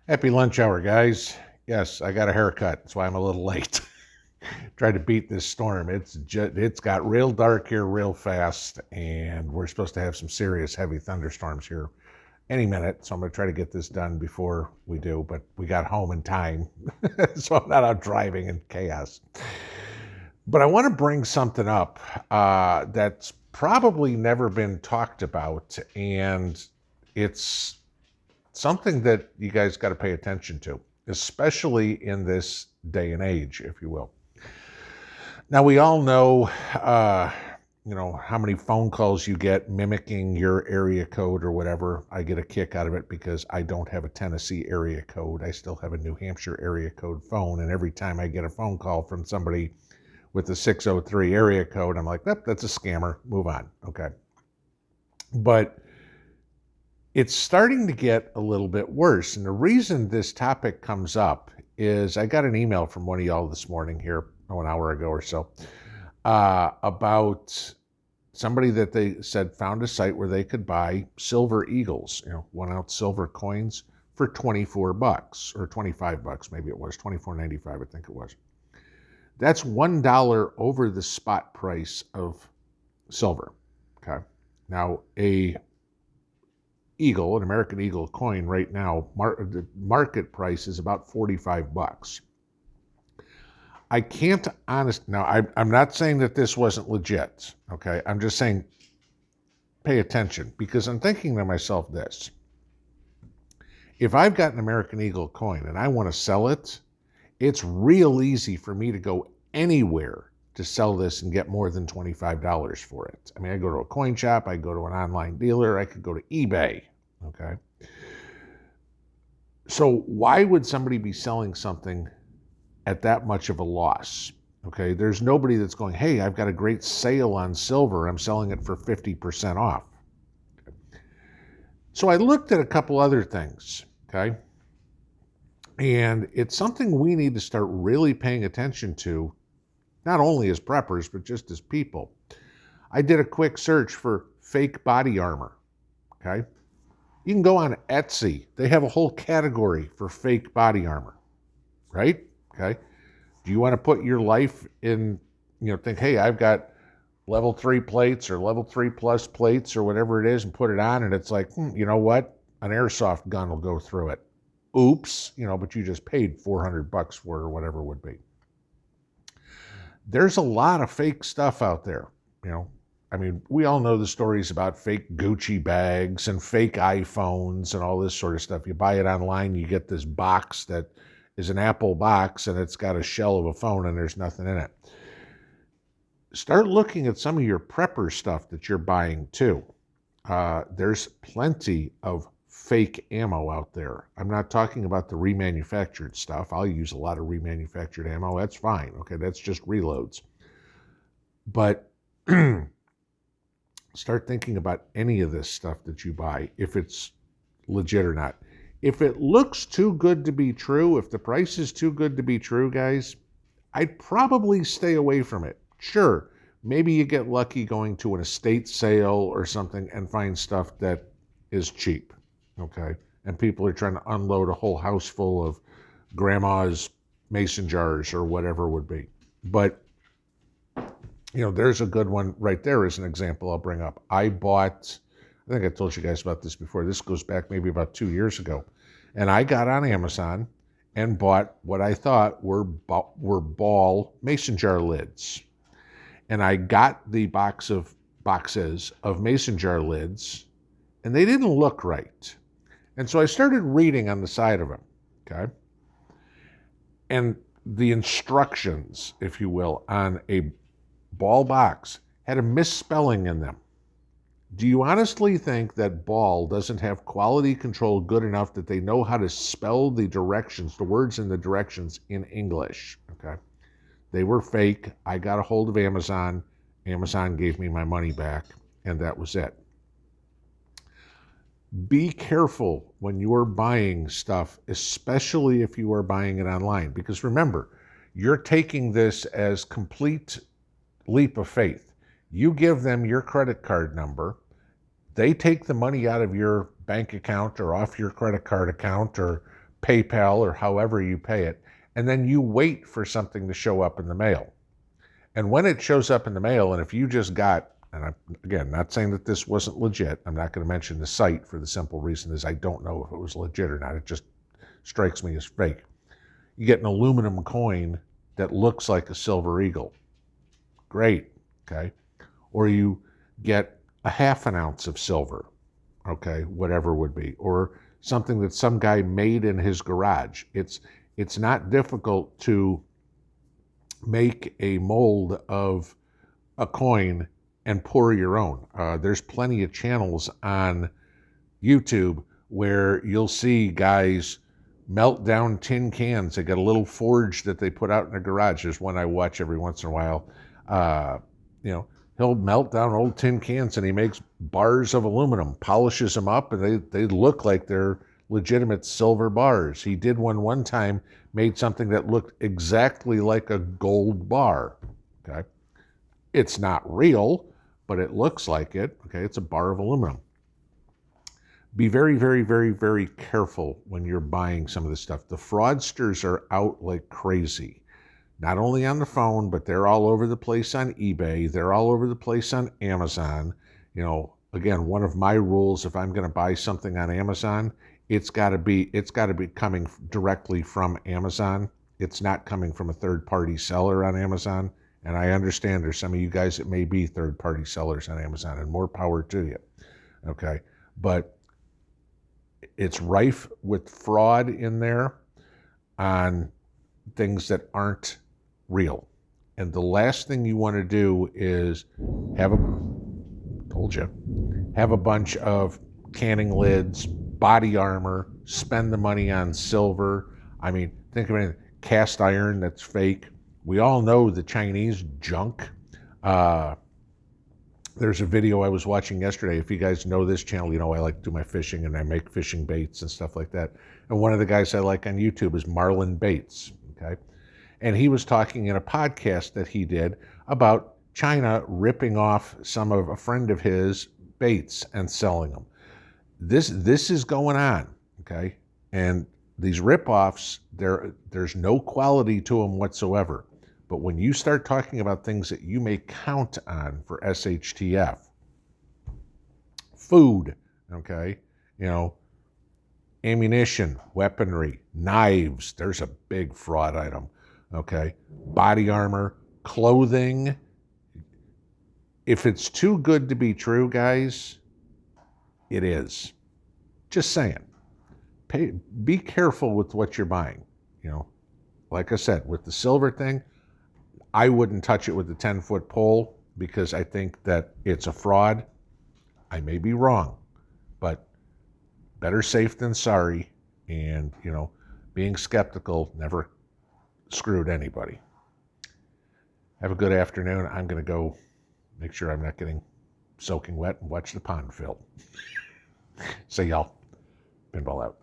Happy lunch hour, guys. Yes, I got a haircut. That's why I'm a little late. Tried to beat this storm. It's got real dark here real fast, and we're supposed to have some serious heavy thunderstorms here any minute. So I'm going to try to get this done before we do, but we got home in time. So I'm not out driving in chaos. But I want to bring something up that's probably never been talked about, and it's something that you guys got to pay attention to, especially in this day and age, if you will. Now, we all know, how many phone calls you get mimicking your area code or whatever. I get a kick out of it because I don't have a Tennessee area code. I still have a New Hampshire area code phone. And every time I get a phone call from somebody with the 603 area code, I'm like, nope, that's a scammer. Move on. Okay. But it's starting to get a little bit worse. And the reason this topic comes up is I got an email from one of y'all this morning here, an hour ago or so, about somebody that they said found a site where they could buy silver eagles, 1 ounce silver coins for $24 or $25, maybe it was $24.95, I think it was. That's $1 over the spot price of silver. Okay. Now, an American Eagle coin right now, the market price is about $45. I can't now I'm not saying that this wasn't legit, okay? I'm just saying pay attention, because I'm thinking to myself this. If I've got an American Eagle coin and I want to sell it, it's real easy for me to go anywhere to sell this and get more than $25 for it. I mean, I go to a coin shop, I go to an online dealer, I could go to eBay, okay? So why would somebody be selling something at that much of a loss? Okay, there's nobody that's going, hey, I've got a great sale on silver, I'm selling it for 50% off. So I looked at a couple other things, okay? And it's something we need to start really paying attention to, not only as preppers, but just as people. I did a quick search for fake body armor, okay? You can go on Etsy. They have a whole category for fake body armor, right? Okay. Do you want to put your life in, think, hey, I've got level 3 plates or level 3 plus plates or whatever it is, and put it on, and it's like, you know what? An airsoft gun will go through it. Oops, but you just paid $400 for it or whatever it would be. There's a lot of fake stuff out there, we all know the stories about fake Gucci bags and fake iPhones and all this sort of stuff. You buy it online, you get this box that is an Apple box, and it's got a shell of a phone and there's nothing in it. Start looking at some of your prepper stuff that you're buying too. There's plenty of fake ammo out there. I'm not talking about the remanufactured stuff. I'll use a lot of remanufactured ammo. That's fine. Okay, that's just reloads. But start thinking about any of this stuff that you buy, if it's legit or not. If it looks too good to be true, if the price is too good to be true, guys, I'd probably stay away from it. Sure, maybe you get lucky going to an estate sale or something and find stuff that is cheap, okay? And people are trying to unload a whole house full of grandma's mason jars or whatever it would be. But there's a good one right there as an example I'll bring up. I think I told you guys about this before. This goes back maybe about 2 years ago. And I got on Amazon and bought what I thought were ball mason jar lids. And I got the boxes of mason jar lids, and they didn't look right. And so I started reading on the side of them, okay? And the instructions, if you will, on a ball box had a misspelling in them. Do you honestly think that Ball doesn't have quality control good enough that they know how to spell the words in the directions in English? Okay. They were fake. I got a hold of Amazon. Amazon gave me my money back, and that was it. Be careful when you are buying stuff, especially if you are buying it online, because remember, you're taking this as complete leap of faith. You give them your credit card number, they take the money out of your bank account or off your credit card account or PayPal or however you pay it, and then you wait for something to show up in the mail. And when it shows up in the mail, and if you just got, and I'm, again, not saying that this wasn't legit, I'm not going to mention the site for the simple reason is I don't know if it was legit or not. It just strikes me as fake. You get an aluminum coin that looks like a silver eagle. Great, okay? Or you get a half an ounce of silver, okay, whatever would be, or something that some guy made in his garage. It's not difficult to make a mold of a coin and pour your own. There's plenty of channels on YouTube where you'll see guys melt down tin cans. They got a little forge that they put out in their garage. There's one I watch every once in a while. He'll melt down old tin cans and he makes bars of aluminum, polishes them up, and they look like they're legitimate silver bars. He did one time, made something that looked exactly like a gold bar. Okay, it's not real, but it looks like it. Okay, it's a bar of aluminum. Be very, very, very, very careful when you're buying some of this stuff. The fraudsters are out like crazy. Not only on the phone, but they're all over the place on eBay. They're all over the place on Amazon. Again, one of my rules, if I'm going to buy something on Amazon, it's got to be coming directly from Amazon. It's not coming from a third-party seller on Amazon. And I understand there's some of you guys that may be third-party sellers on Amazon, and more power to you. Okay, but it's rife with fraud in there on things that aren't real. And the last thing you want to do is have a bunch of canning lids, body armor, spend the money on silver. I mean, think of anything, cast iron that's fake. We all know the Chinese junk. There's a video I was watching yesterday. If you guys know this channel, I like to do my fishing and I make fishing baits and stuff like that. And one of the guys I like on YouTube is Marlin Baits, okay? And he was talking in a podcast that he did about China ripping off some of a friend of his baits and selling them. This is going on, okay? And these rip-offs, there's no quality to them whatsoever. But when you start talking about things that you may count on for SHTF, food, okay, ammunition, weaponry, knives, there's a big fraud item, okay, body armor, clothing. If it's too good to be true, guys, it is. Just saying. Be careful with what you're buying. Like I said, with the silver thing, I wouldn't touch it with a 10-foot pole because I think that it's a fraud. I may be wrong, but better safe than sorry. And, being skeptical never screwed anybody. Have a good afternoon. I'm going to go make sure I'm not getting soaking wet and watch the pond fill. See y'all. Pinball out.